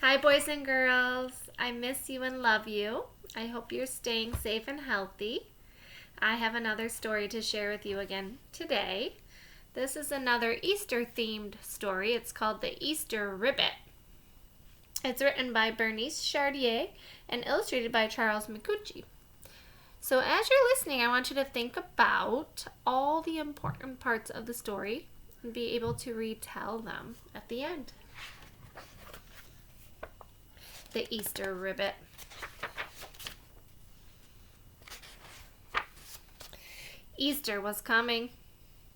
Hi, boys and girls. I miss you and love you. I hope you're staying safe and healthy. I have another story to share with you again today. This is another Easter themed story. It's called The Easter Ribbit. It's written by Bernice Chartier and illustrated by Charles Micucci. So, as you're listening, I want you to think about all the important parts of the story and be able to retell them at the end. The Easter Ribbit. Easter was coming.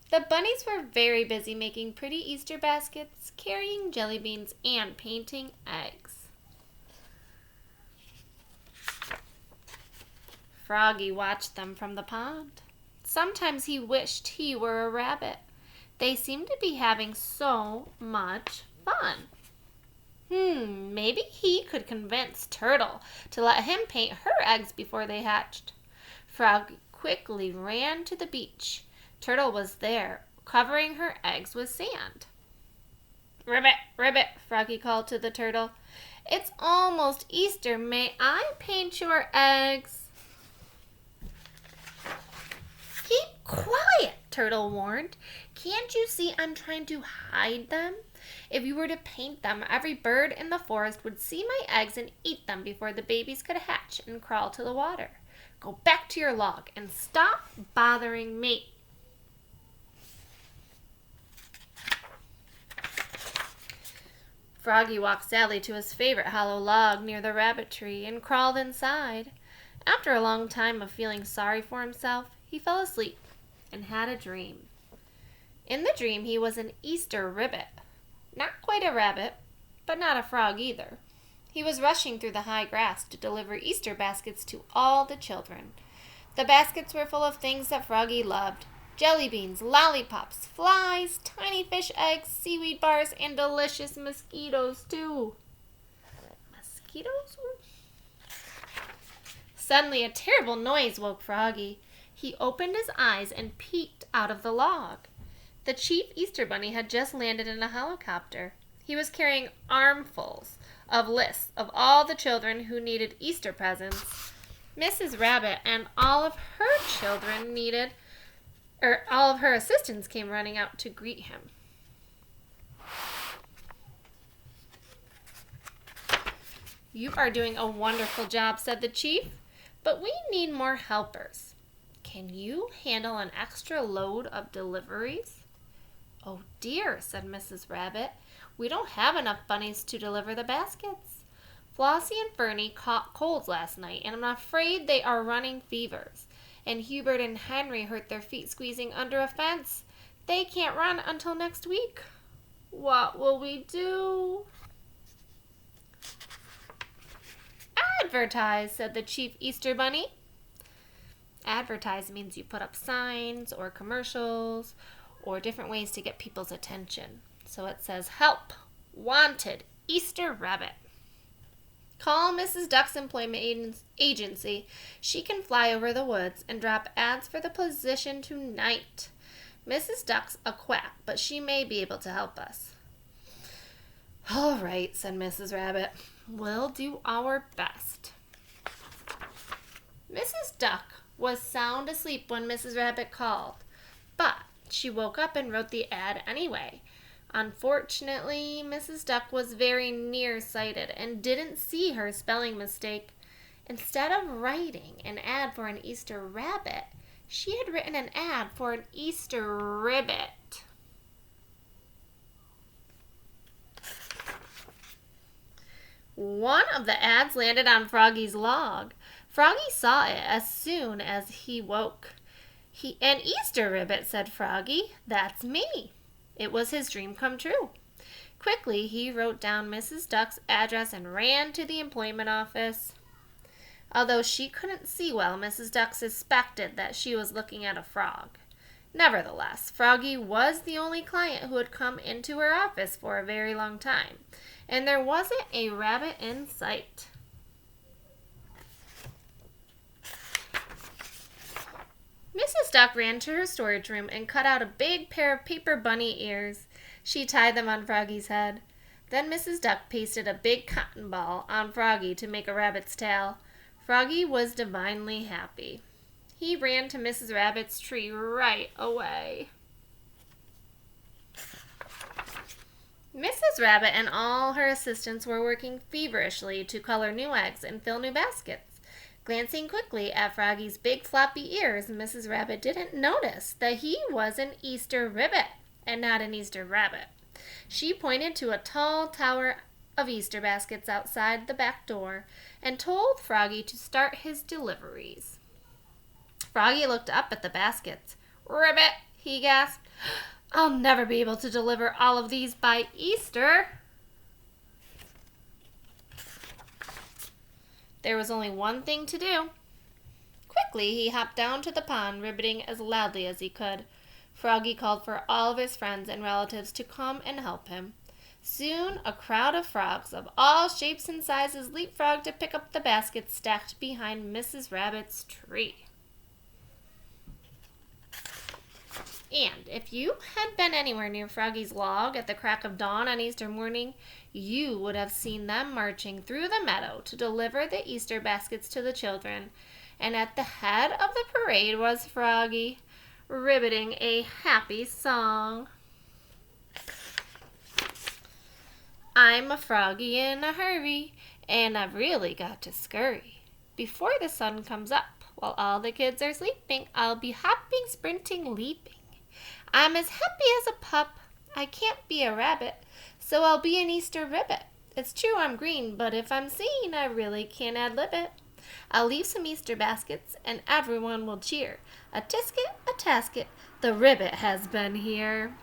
The bunnies were very busy making pretty Easter baskets, carrying jelly beans, and painting eggs. Froggy watched them from the pond. Sometimes he wished he were a rabbit. They seemed to be having so much fun. Maybe he could convince Turtle to let him paint her eggs before they hatched. Frog quickly ran to the beach. Turtle was there, covering her eggs with sand. "Ribbit, Ribbit," Froggy called to the turtle. "It's almost Easter. May I paint your eggs?" "Keep quiet," Turtle warned. "Can't you see I'm trying to hide them? If you were to paint them, every bird in the forest would see my eggs and eat them before the babies could hatch and crawl to the water. Go back to your log and stop bothering me." Froggy walked sadly to his favorite hollow log near the rabbit tree and crawled inside. After a long time of feeling sorry for himself, he fell asleep and had a dream. In the dream, he was an Easter Ribbit. Not quite a rabbit, but not a frog either. He was rushing through the high grass to deliver Easter baskets to all the children. The baskets were full of things that Froggy loved: jelly beans, lollipops, flies, tiny fish eggs, seaweed bars, and delicious mosquitoes, too. Mosquitoes? Suddenly, a terrible noise woke Froggy. He opened his eyes and peeked out of the log. The chief Easter Bunny had just landed in a helicopter. He was carrying armfuls of lists of all the children who needed Easter presents. Mrs. Rabbit and all of her assistants came running out to greet him. "You are doing a wonderful job," said the chief, "but we need more helpers. Can you handle an extra load of deliveries?" "Oh dear," said Mrs. Rabbit. "We don't have enough bunnies to deliver the baskets. Flossie and Fernie caught colds last night, and I'm afraid they are running fevers. And Hubert and Henry hurt their feet squeezing under a fence. They can't run until next week. What will we do?" "Advertise," said the chief Easter Bunny. Advertise means you put up signs or commercials or different ways to get people's attention. So it says, "Help! Wanted! Easter Rabbit. Call Mrs. Duck's employment agency. She can fly over the woods and drop ads for the position tonight. Mrs. Duck's a quack, but she may be able to help us." "All right," said Mrs. Rabbit. "We'll do our best." Mrs. Duck was sound asleep when Mrs. Rabbit called, but she woke up and wrote the ad anyway. Unfortunately, Mrs. Duck was very nearsighted and didn't see her spelling mistake. Instead of writing an ad for an Easter rabbit, she had written an ad for an Easter ribbit. One of the ads landed on Froggy's log. Froggy saw it as soon as he woke. "An Easter ribbit," said Froggy. "That's me." It was his dream come true. Quickly, he wrote down Mrs. Duck's address and ran to the employment office. Although she couldn't see well, Mrs. Duck suspected that she was looking at a frog. Nevertheless, Froggy was the only client who had come into her office for a very long time, and there wasn't a rabbit in sight. Mrs. Duck ran to her storage room and cut out a big pair of paper bunny ears. She tied them on Froggy's head. Then Mrs. Duck pasted a big cotton ball on Froggy to make a rabbit's tail. Froggy was divinely happy. He ran to Mrs. Rabbit's tree right away. Mrs. Rabbit and all her assistants were working feverishly to color new eggs and fill new baskets. Glancing quickly at Froggy's big floppy ears, Mrs. Rabbit didn't notice that he was an Easter Ribbit and not an Easter Rabbit. She pointed to a tall tower of Easter baskets outside the back door and told Froggy to start his deliveries. Froggy looked up at the baskets. "Ribbit," he gasped. "I'll never be able to deliver all of these by Easter." There was only one thing to do. Quickly, he hopped down to the pond, ribbiting as loudly as he could. Froggy called for all of his friends and relatives to come and help him. Soon, a crowd of frogs of all shapes and sizes leapfrogged to pick up the baskets stacked behind Mrs. Rabbit's tree. And if you had been anywhere near Froggy's log at the crack of dawn on Easter morning, you would have seen them marching through the meadow to deliver the Easter baskets to the children. And at the head of the parade was Froggy, ribbiting a happy song. "I'm a froggy in a hurry, and I've really got to scurry. Before the sun comes up, while all the kids are sleeping, I'll be hopping, sprinting, leaping. I'm as happy as a pup. I can't be a rabbit, so I'll be an Easter Ribbit. It's true I'm green, but if I'm seen, I really can't ad-lib it. I'll leave some Easter baskets, and everyone will cheer. A tisket, a tasket, the Ribbit has been here."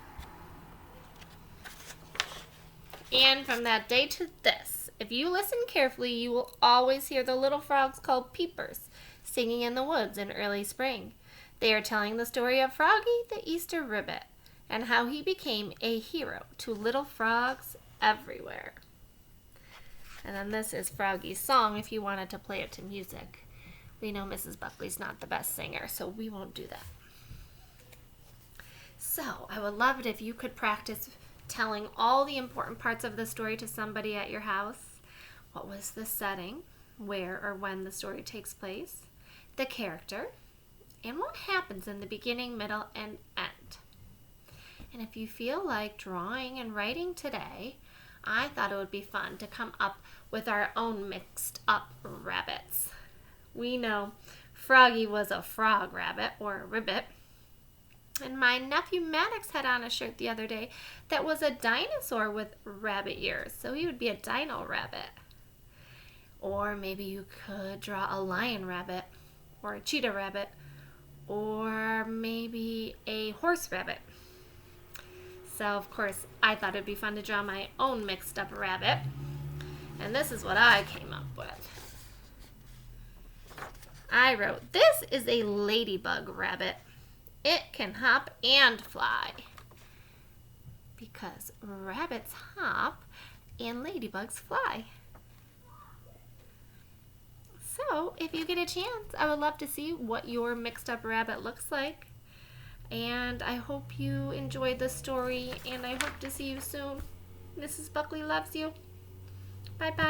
And from that day to this, if you listen carefully, you will always hear the little frogs called peepers singing in the woods in early spring. They are telling the story of Froggy the Easter Ribbit and how he became a hero to little frogs everywhere. And then this is Froggy's song if you wanted to play it to music. We know Mrs. Buckley's not the best singer, so we won't do that. So I would love it if you could practice telling all the important parts of the story to somebody at your house. What was the setting, where or when the story takes place, the character, and what happens in the beginning, middle, and end. And if you feel like drawing and writing today, I thought it would be fun to come up with our own mixed up rabbits. We know Froggy was a frog rabbit or a ribbit. And my nephew Maddox had on a shirt the other day that was a dinosaur with rabbit ears, so he would be a dino rabbit. Or maybe you could draw a lion rabbit or a cheetah rabbit or maybe a horse rabbit. So, of course, I thought it'd be fun to draw my own mixed up rabbit. And this is what I came up with. I wrote, "This is a ladybug rabbit. It can hop and fly." Because rabbits hop and ladybugs fly. So, if you get a chance, I would love to see what your mixed up rabbit looks like. And I hope you enjoyed the story, and I hope to see you soon. Mrs. Buckley loves you. Bye-bye.